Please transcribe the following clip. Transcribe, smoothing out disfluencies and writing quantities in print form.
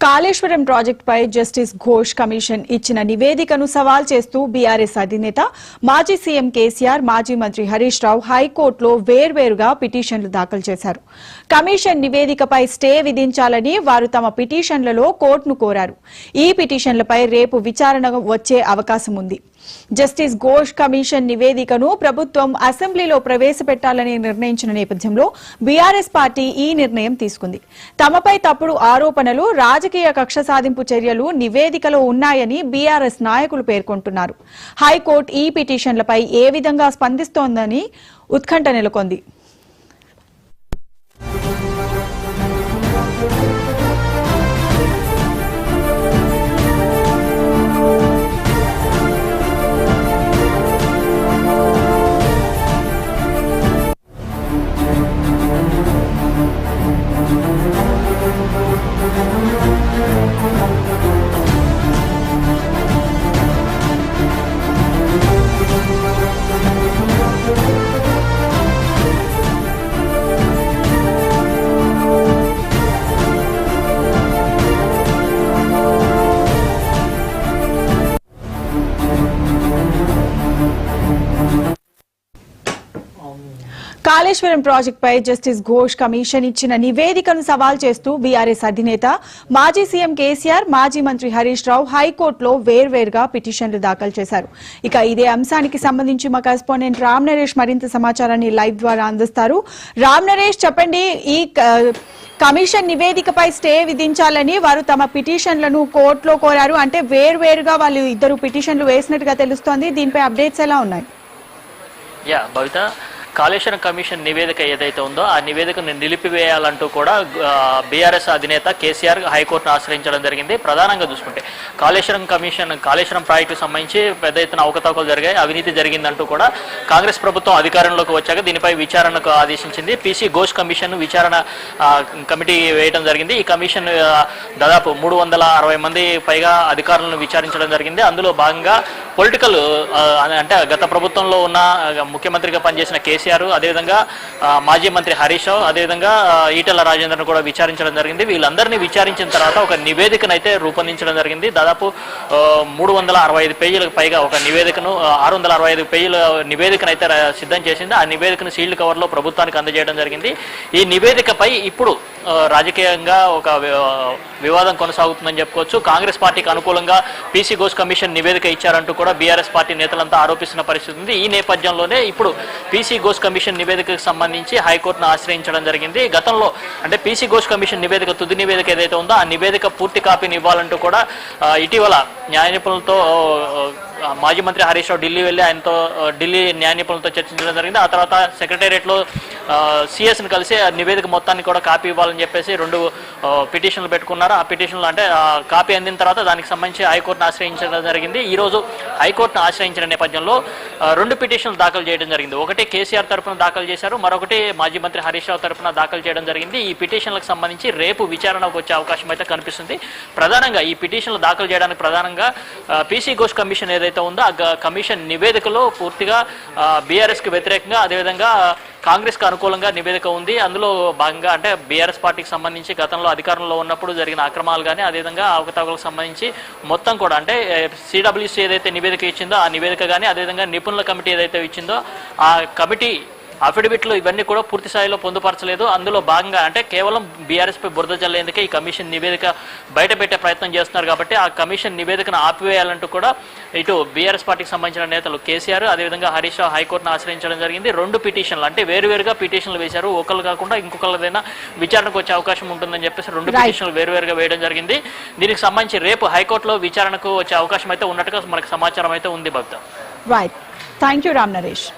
కాళేశ్వరం ప్రాజెక్టుపై justice Ghosh commission ఇచ్చిన నివేదికను సవాల్ చేస్తూ బీఆర్ఎస్ అధినేత మాజీ సీఎం కేసీఆర్, మాజీ మంత్రి హరీష్ రావు హైకోర్టులో వేర్వేరుగా పిటిషన్లు దాఖలు చేశారు. కమిషన్ నివేదికపై స్టే విధించాలని వారు తమ పిటిషన్లలో కోర్టును కోరారు. ఈ పిటిషన్లపై రేపు విచారణ వచ్చే అవకాశం ఉంది. జస్టిస్ ఘోష్ కమిషన్ నివేదికను ప్రభుత్వం అసెంబ్లీలో ప్రవేశపెట్టాలని నిర్ణయించిన నేపథ్యంలో బీఆర్ఎస్ పార్టీ ఈ నిర్ణయం తీసుకుంది. తమపై తప్పుడు ఆరోపణలు, రాజకీయ కక్ష సాధింపు చర్యలు నివేదికలో ఉన్నాయని బీఆర్ఎస్ నాయకులు పేర్కొంటున్నారు. హైకోర్టు ఈ పిటిషన్లపై ఏ విధంగా స్పందిస్తోందని ఉత్కంఠ నెలకొంది. కాళేశ్వరం ప్రాజెక్టుపై జస్టిస్ ఘోష్ కమిషన్ ఇచ్చిన నివేదికను సవాల్ చేస్తూ బీఆర్ఎస్ అధినేత మాజీ సీఎం కేసీఆర్, మాజీ మంత్రి హరీష్ రావు హైకోర్టులో వేర్వేరుగా పిటిషన్లు దాఖలు చేశారు. ఇక ఇదే అంశానికి సంబంధించి మా కరెస్పాండెంట్ రామ్ నరేష్ మరింత సమాచారాన్ని లైవ్ ద్వారా అందిస్తారు. రామ్ నరేష్, చెప్పండి, ఈ కమిషన్ నివేదికపై స్టే విధించాలని వారు తమ పిటిషన్లను కోర్టులో కోరారు. అంటే వేర్వేరుగా వాళ్ళు ఇద్దరు పిటిషన్లు వేసినట్టుగా తెలుస్తోంది. దీనిపై అప్డేట్స్ ఎలా ఉన్నాయి? కాళేశ్వరం కమిషన్ నివేదిక ఏదైతే ఉందో ఆ నివేదికను నిలిపివేయాలంటూ కూడా బీఆర్ఎస్ అధినేత కేసీఆర్ హైకోర్టును ఆశ్రయించడం జరిగింది. ప్రధానంగా చూసుకుంటే కాళేశ్వరం ప్రాజెక్టుకు సంబంధించి పెద్ద ఎత్తున అవకతవకలు జరిగాయి, అవినీతి జరిగిందంటూ కూడా కాంగ్రెస్ ప్రభుత్వం అధికారంలోకి వచ్చాక దీనిపై విచారణకు ఆదేశించింది. పీసీ ఘోష్ కమిషన్ విచారణ కమిటీ వేయడం జరిగింది. ఈ కమిషన్ దాదాపు 360 మంది పైగా అధికారులను విచారించడం జరిగింది. అందులో భాగంగా పొలిటికల్ అంటే గత ప్రభుత్వంలో ఉన్న ముఖ్యమంత్రిగా పనిచేసిన కేసీఆర్, అదేవిధంగా మాజీ మంత్రి హరీష్ రావు, అదేవిధంగా ఈటెల రాజేందర్ను కూడా విచారించడం జరిగింది. వీళ్ళందరినీ విచారించిన తర్వాత ఒక నివేదికను అయితే రూపొందించడం జరిగింది. దాదాపు 365 పేజీలకు పైగా ఒక నివేదికను 665 పేజీల నివేదికను అయితే సిద్ధం చేసింది. ఆ నివేదికను సీల్డ్ కవర్లో ప్రభుత్వానికి అందజేయడం జరిగింది. ఈ నివేదికపై ఇప్పుడు రాజకీయంగా ఒక వివాదం కొనసాగుతుందని చెప్పుకోవచ్చు. కాంగ్రెస్ పార్టీకి అనుకూలంగా పీసీ ఘోష్ కమిషన్ నివేదిక ఇచ్చారంటూ కూడా బీఆర్ఎస్ పార్టీ నేతలంతా ఆరోపిస్తున్న పరిస్థితి ఉంది. ఈ నేపథ్యంలోనే ఇప్పుడు పీసీ ఘోష్ కమిషన్ నివేదికకు సంబంధించి హైకోర్టును ఆశ్రయించడం జరిగింది. గతంలో అంటే పీసీ ఘోష్ కమిషన్ నివేదిక తుది నివేదిక ఏదైతే ఉందో ఆ నివేదిక పూర్తి కాపీని ఇవ్వాలంటూ కూడా ఇటీవల న్యాయ నిపుణులతో మాజీ మంత్రి హరీష్ రావు ఢిల్లీ వెళ్ళి ఆయనతో ఢిల్లీ న్యాయ నిపుణులతో చర్చించడం జరిగింది. ఆ తర్వాత సెక్రటేరియట్లో సిఎస్ని కలిసి ఆ నివేదిక మొత్తాన్ని కూడా కాపీ ఇవ్వాలని చెప్పేసి 2 పిటిషన్లు పెట్టుకున్నారు. ఆ పిటిషన్లు అంటే కాపీ అందిన తర్వాత దానికి సంబంధించి హైకోర్టును ఆశ్రయించడం జరిగింది. ఈరోజు హైకోర్టును ఆశ్రయించిన నేపథ్యంలో 2 పిటిషన్లు దాఖలు చేయడం జరిగింది. ఒకటి కేసీఆర్ తరఫున దాఖలు చేశారు, మరొకటి మాజీ మంత్రి హరీష్ రావు తరఫున దాఖలు చేయడం జరిగింది. ఈ పిటిషన్లకు సంబంధించి రేపు విచారణకు వచ్చే అవకాశం అయితే కనిపిస్తుంది. ప్రధానంగా ఈ పిటిషన్లు దాఖలు చేయడానికి ప్రధానంగా పీసీ ఘోష్ కమిషన్ ఏదైతే ఉందో ఆ కమిషన్ నివేదికలో పూర్తిగా బీఆర్ఎస్కి వ్యతిరేకంగా, అదేవిధంగా కాంగ్రెస్కి అనుకూలంగా నివేదిక ఉంది. అందులో భాగంగా అంటే బీఆర్ఎస్ పార్టీకి సంబంధించి గతంలో అధికారంలో ఉన్నప్పుడు జరిగిన అక్రమాలు కానీ, అదేవిధంగా అవకతవకలకు సంబంధించి మొత్తం కూడా అంటే సిడబ్ల్యూసీ ఏదైతే నివేదిక ఇచ్చిందో ఆ నివేదిక కానీ, అదేవిధంగా నిపుణుల కమిటీ ఏదైతే ఇచ్చిందో ఆ కమిటీ అఫిడవిట్లు ఇవన్నీ కూడా పూర్తి స్థాయిలో పొందుపరచలేదు. అందులో భాగంగా అంటే కేవలం బీఆర్ఎస్పై బురద చల్లేందుకే ఈ కమిషన్ నివేదిక బయట పెట్టే ప్రయత్నం చేస్తున్నారు. కాబట్టి ఆ కమిషన్ నివేదికను ఆపివేయాలంటూ కూడా ఇటు బీఆర్ఎస్ పార్టీకి సంబంధించిన నేతలు కేసీఆర్, అదేవిధంగా హరీష్ రావు హైకోర్టును ఆశ్రయించడం జరిగింది. 2 పిటిషన్లు అంటే వేరువేరుగా పిటిషన్లు వేశారు. ఒకళ్ళు కాకుండా ఇంకొకళ్ళదైనా విచారణకు వచ్చే అవకాశం ఉంటుందని చెప్పేసి 2 పిటిషన్లు వేరువేరుగా వేయడం జరిగింది. దీనికి సంబంధించి రేపు హైకోర్టులో విచారణకు వచ్చే అవకాశం అయితే ఉన్నట్టుగా మనకు సమాచారం అయితే ఉంది. భక్త right, thank you Ram Naresh.